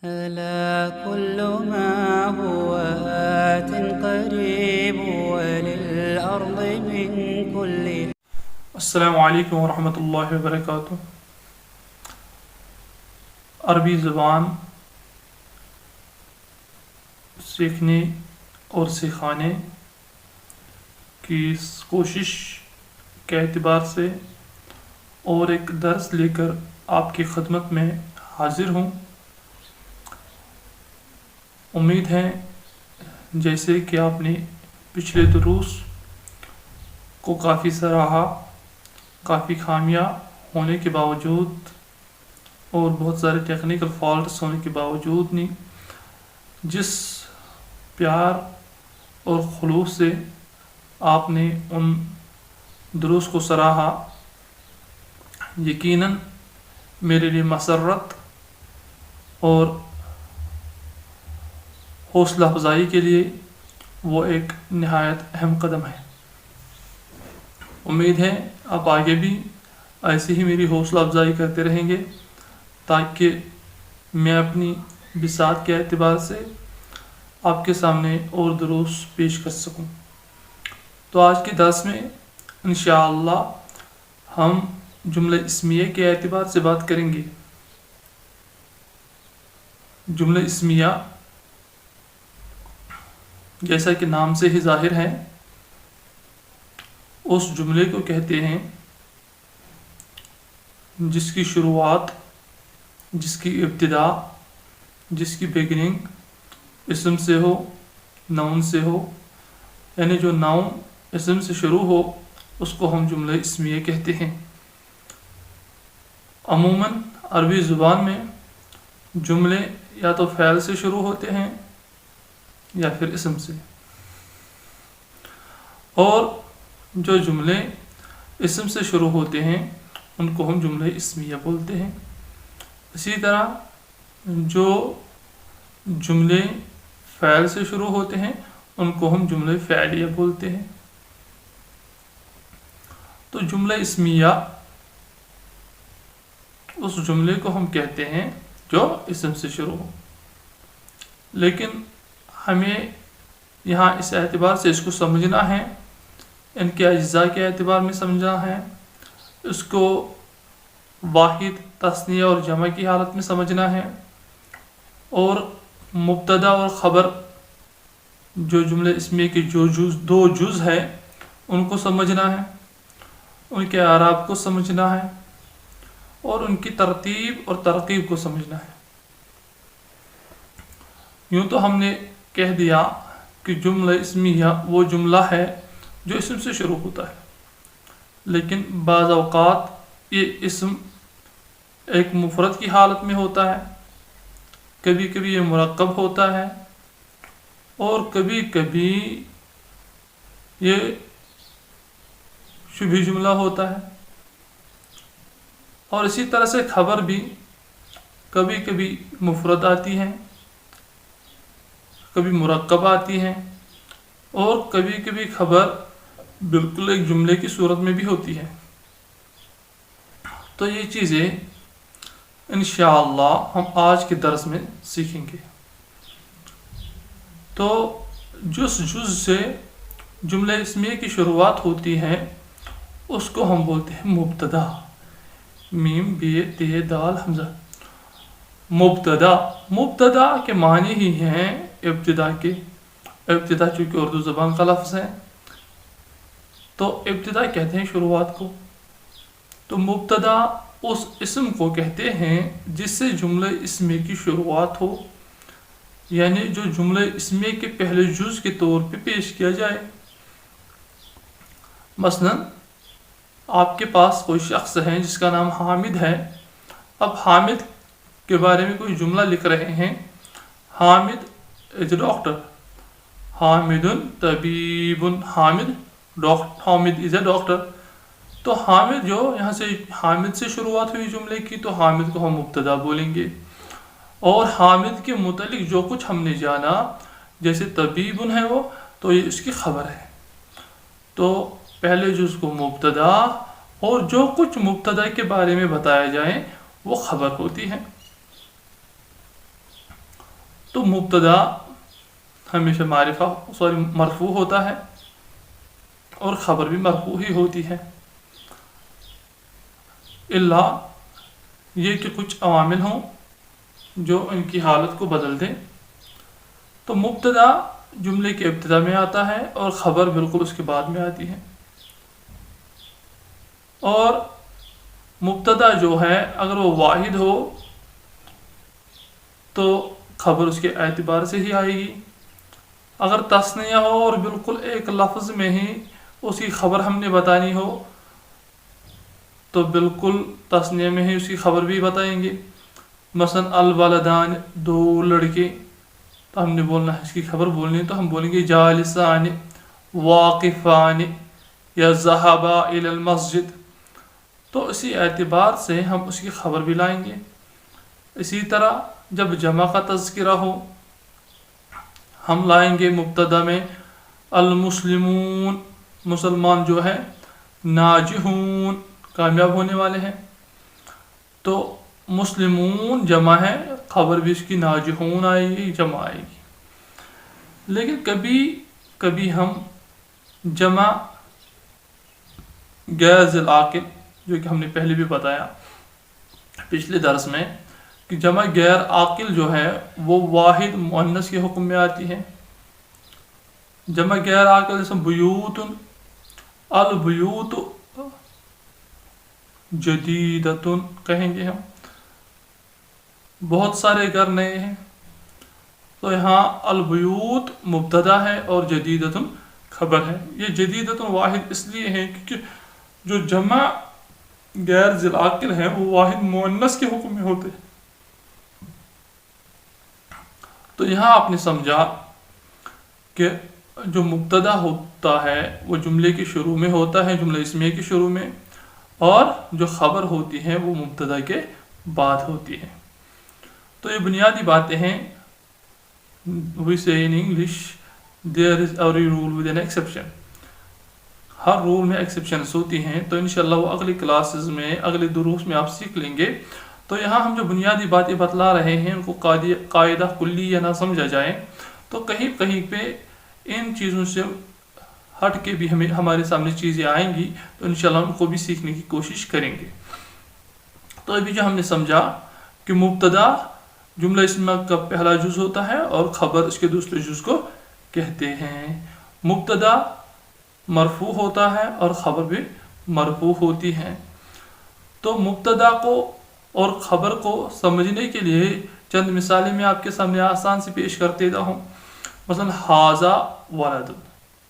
ألا كل ما هو آت قريب وللأرض من كل. السلام علیکم ورحمۃ اللہ وبرکاتہ۔ عربی زبان سیکھنے اور سکھانے کی کوشش کے اعتبار سے اور ایک درس لے کر آپ کی خدمت میں حاضر ہوں۔ امید ہے جیسے کہ آپ نے پچھلے دروس کو کافی سراہا، کافی خامیاں ہونے کے باوجود اور بہت سارے ٹیکنیکل فالٹس ہونے کے باوجود نہیں، جس پیار اور خلوص سے آپ نے ان دروس کو سراہا، یقیناً میرے لیے مسرت اور حوصلہ افزائی کے لیے وہ ایک نہایت اہم قدم ہے۔ امید ہے آپ آگے بھی ایسے ہی میری حوصلہ افزائی کرتے رہیں گے تاکہ میں اپنی بساط کے اعتبار سے آپ کے سامنے اور دروس پیش کر سکوں۔ تو آج کے درس میں انشاءاللہ ہم جملہ اسمیہ کے اعتبار سے بات کریں گے۔ جملہ اسمیہ جیسا کہ نام سے ہی ظاہر ہے، اس جملے کو کہتے ہیں جس کی شروعات، جس کی ابتدا، جس کی بگننگ اسم سے ہو، نون سے ہو، یعنی جو نون اسم سے شروع ہو اس کو ہم جملہ اسمیہ کہتے ہیں۔ عموماً عربی زبان میں جملے یا تو فعل سے شروع ہوتے ہیں یا پھر اسم سے، اور جو جملے اسم سے شروع ہوتے ہیں ان کو ہم جملہ اسمیہ بولتے ہیں۔ اسی طرح جو جملے فعل سے شروع ہوتے ہیں ان کو ہم جملہ فعلیہ بولتے ہیں۔ تو جملہ اسمیہ اس جملے کو ہم کہتے ہیں جو اسم سے شروع ہو، لیکن ہمیں یہاں اس اعتبار سے اس کو سمجھنا ہے، ان کے اجزاء کے اعتبار میں سمجھنا ہے، اس کو واحد، تثنیہ اور جمع کی حالت میں سمجھنا ہے، اور مبتدا اور خبر جو جملہ اسمیہ کے جو دو جز ہے ان کو سمجھنا ہے، ان کے اعراب کو سمجھنا ہے، اور ان کی ترتیب اور ترقیب کو سمجھنا ہے۔ یوں تو ہم نے کہہ دیا کہ جملہ اسمیہ وہ جملہ ہے جو اسم سے شروع ہوتا ہے، لیکن بعض اوقات یہ اسم ایک مفرد کی حالت میں ہوتا ہے، کبھی کبھی یہ مرکب ہوتا ہے، اور کبھی کبھی یہ شبہ جملہ ہوتا ہے، اور اسی طرح سے خبر بھی کبھی کبھی مفرد آتی ہے، کبھی مرکب آتی ہے، اور کبھی کبھی خبر بالکل ایک جملے کی صورت میں بھی ہوتی ہے۔ تو یہ چیزیں انشاءاللہ ہم آج کے درس میں سیکھیں گے۔ تو جس جز سے جملہ اسمیہ کی شروعات ہوتی ہے اس کو ہم بولتے ہیں مبتدا، میم بے تے دال حمزہ۔ مبتدا کے معنی ہی ہیں ابتدا کے۔ ابتدا چونکہ اردو زبان کا لفظ ہے تو ابتدا کہتے ہیں شروعات کو۔ تو مبتدا اس اسم کو کہتے ہیں جس سے جملہ اسمیہ کی شروعات ہو، یعنی جو جملہ اسمیہ کے پہلے جز کے طور پہ پیش کیا جائے۔ مثلا آپ کے پاس کوئی شخص ہے جس کا نام حامد ہے، اب حامد کے بارے میں کوئی جملہ لکھ رہے ہیں، حامد از اے ڈاکٹر، حامد طبیب، حامد از اے ڈاکٹر۔ تو حامد جو یہاں سے حامد سے شروعات ہوئی جملے کی، تو حامد کو ہم مبتدا بولیں گے، اور حامد کے متعلق جو کچھ ہم نے جانا جیسے طبیب ہے وہ، تو یہ اس کی خبر ہے۔ تو پہلے جز کو مبتدا، اور جو کچھ مبتدا کے بارے میں بتایا جائے وہ خبر ہوتی ہے۔ تو مبتدا ہمیشہ مرفوع ہوتا ہے اور خبر بھی مرفوع ہی ہوتی ہے، الا یہ کہ کچھ عوامل ہوں جو ان کی حالت کو بدل دیں. تو مبتدا جملے کے ابتدا میں آتا ہے اور خبر بالکل اس کے بعد میں آتی ہے. اور مبتدا جو ہے اگر وہ واحد ہو تو خبر اس کے اعتبار سے ہی آئے گی. اگر تثنیہ ہو اور بالکل ایک لفظ میں ہی اس کی خبر ہم نے بتانی ہو تو بالکل تثنیہ میں ہی اس کی خبر بھی بتائیں گے. مثلا الولدان، 2 لڑکے، تو ہم نے بولنا ہے اس کی خبر بولنی ہے تو ہم بولیں گے جالسان، واقفان یا ذهبا الى المسجد. تو اسی اعتبار سے ہم اس کی خبر بھی لائیں گے. اسی طرح جب جمع کا تذکرہ ہو ہم لائیں گے مبتدا میں المسلمون، مسلمان جو ہے، ناجحون، کامیاب ہونے والے ہیں. تو مسلمون جمع ہے، خبر بھی اس کی ناجحون آئے گی، جمع آئے گی. لیکن کبھی کبھی ہم جمع غیر ذی العاقل، جو کہ ہم نے پہلے بھی بتایا پچھلے درس میں کہ جمع غیر عاقل جو ہے وہ واحد مؤنث کے حکم میں آتی ہے. جمع غیر عاقل جیسے بیوت، البیوت جدیدتن کہیں گے ہم، بہت سارے گھر نئے ہیں. تو یہاں البیوت مبتدا ہے اور جدیدتن خبر ہے. یہ جدیدتن واحد اس لیے ہے کیونکہ جو جمع غیر ذی العاقل ہیں وہ واحد مؤنث کے حکم میں ہوتے ہیں. تو یہاں آپ نے سمجھا کہ جو مبتدا ہوتا ہے وہ جملے کے شروع میں ہوتا ہے، جملہ اسمیہ کے شروع میں، اور جو خبر ہوتی ہے وہ مبتدا کے بعد ہوتی ہے. تو یہ بنیادی باتیں ہیں. We say in English there is every rule with an exception. ہر رول میں ایکسیپشنز ہوتی ہیں. تو انشاءاللہ وہ اگلی کلاسز میں، اگلے دروس میں آپ سیکھ لیں گے. تو یہاں ہم جو بنیادی باتیں بتلا رہے ہیں ان کو قاعدہ کلیہ نہ سمجھا جائے. تو کہیں کہیں پہ ان چیزوں سے ہٹ کے بھی ہمارے سامنے چیزیں آئیں گی تو انشاءاللہ ان کو بھی سیکھنے کی کوشش کریں گے. تو ابھی جو ہم نے سمجھا کہ مبتدا جملہ اسمیہ کا پہلا جز ہوتا ہے اور خبر اس کے دوسرے جز کو کہتے ہیں. مبتدا مرفوع ہوتا ہے اور خبر بھی مرفوع ہوتی ہے. تو مبتدا کو اور خبر کو سمجھنے کے لیے چند مثالیں میں آپ کے سامنے آسان سے پیش کر دیتا ہوں. مثلا ھذا ولد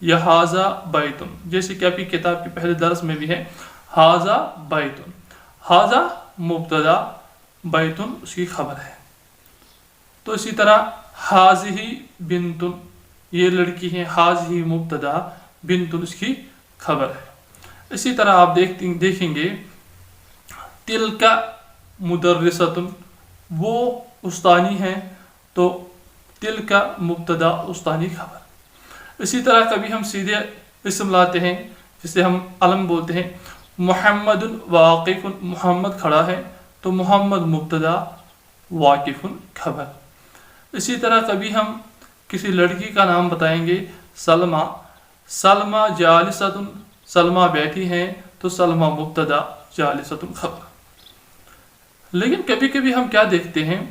یا ھذا بیت، جیسے کہ آپ کی کتاب کے پہلے درس میں بھی ہے ھذا بیت. ھذا مبتدا، بیت اس کی خبر ہے. تو اسی طرح ھذہ بنت، یہ لڑکی ہے، ھذہ مبتدا، بنت اس کی خبر ہے. اسی طرح آپ دیکھیں گے تلک مدرسۃ، وہ استانی ہے، تو تلک مبتدا، استانی خبر. اسی طرح کبھی ہم سیدھے اسم لاتے ہیں جسے ہم علم بولتے ہیں. محمد واقف، محمد کھڑا ہے تو محمد مبتدا، واقف خبر. اسی طرح کبھی ہم کسی لڑکی کا نام بتائیں گے سلمہ، سلمہ جالسۃ، سلمہ بیٹھی ہیں تو سلمہ مبتدا، جالسۃ خبر. لیکن کبھی کبھی ہم کیا دیکھتے ہیں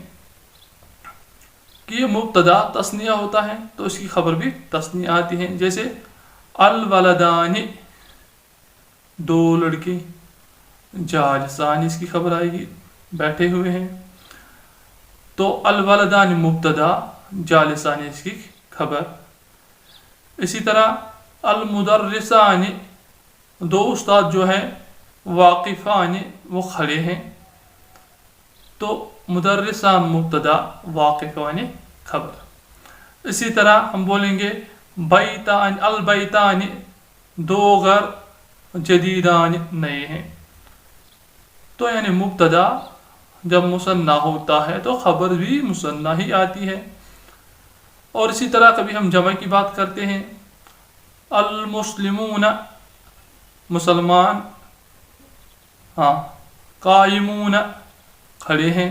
کہ یہ مبتدا تثنیہ ہوتا ہے تو اس کی خبر بھی تثنیہ آتی ہے. جیسے الولدان، 2 لڑکے، جالسان اس کی خبر آئے گی، بیٹھے ہوئے ہیں. تو الولدان مبتدا، جالسان اس کی خبر. اسی طرح المدرسان، 2 استاد جو ہیں، واقفان وہ کھڑے ہیں تو مدرسان مبتدا، واقفان خبر. اسی طرح ہم بولیں گے بیتان، البیتان 2 گھر، جدیدان نئے ہیں. تو یعنی مبتدا جب مثنیٰ ہوتا ہے تو خبر بھی مثنیٰ ہی آتی ہے. اور اسی طرح کبھی ہم جمع کی بات کرتے ہیں المسلمون، مسلمان، قائمون کھڑے ہیں.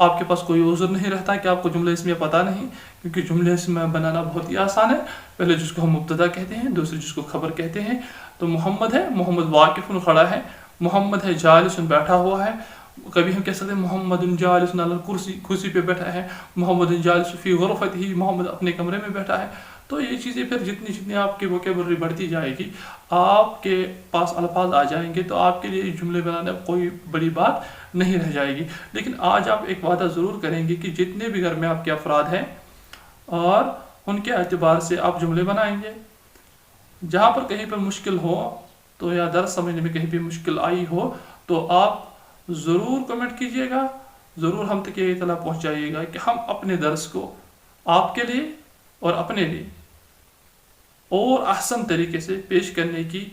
آپ کے پاس کوئی عذر نہیں رہتا کہ آپ کو جملہ اسمیہ پتہ نہیں، کیونکہ جملہ اسمیہ بنانا بہت ہی آسان ہے. پہلے جس کو ہم مبتدا کہتے ہیں، دوسرے جس کو خبر کہتے ہیں. تو محمد ہے، محمد واقف کھڑا ہے. محمد ہے جالس بیٹھا ہوا ہے. کبھی ہم کہہ سکتے ہیں محمد جالس علی الکرسی، کرسی پہ بیٹھا ہے. محمد جالس فی غرفتہ، محمد اپنے کمرے میں بیٹھا ہے. تو یہ چیزیں پھر جتنی آپ کی ووکیبلری بڑھتی جائے گی، آپ کے پاس الفاظ آ جائیں گے، تو آپ کے لیے جملے بنانے کوئی بڑی بات نہیں رہ جائے گی. لیکن آج آپ ایک وعدہ ضرور کریں گے کہ جتنے بھی گھر میں آپ کے افراد ہیں اور ان کے اعتبار سے آپ جملے بنائیں گے. جہاں پر کہیں پر مشکل ہو تو یا درس سمجھنے میں کہیں بھی مشکل آئی ہو تو آپ ضرور کمنٹ کیجئے گا، ضرور ہم تک یہ اطلاع پہنچائیے گا کہ ہم اپنے درس کو آپ کے لیے اور اپنے لیے اور احسن طریقے سے پیش کرنے کی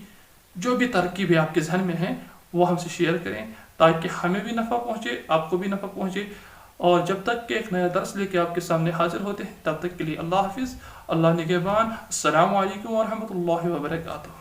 جو بھی ترکیبیں آپ کے ذہن میں ہیں وہ ہم سے شیئر کریں، تاکہ ہمیں بھی نفع پہنچے، آپ کو بھی نفع پہنچے. اور جب تک کہ ایک نیا درس لے کے آپ کے سامنے حاضر ہوتے ہیں، تب تک کے لیے اللہ حافظ، اللہ نگہبان. السلام علیکم ورحمۃ اللہ وبرکاتہ.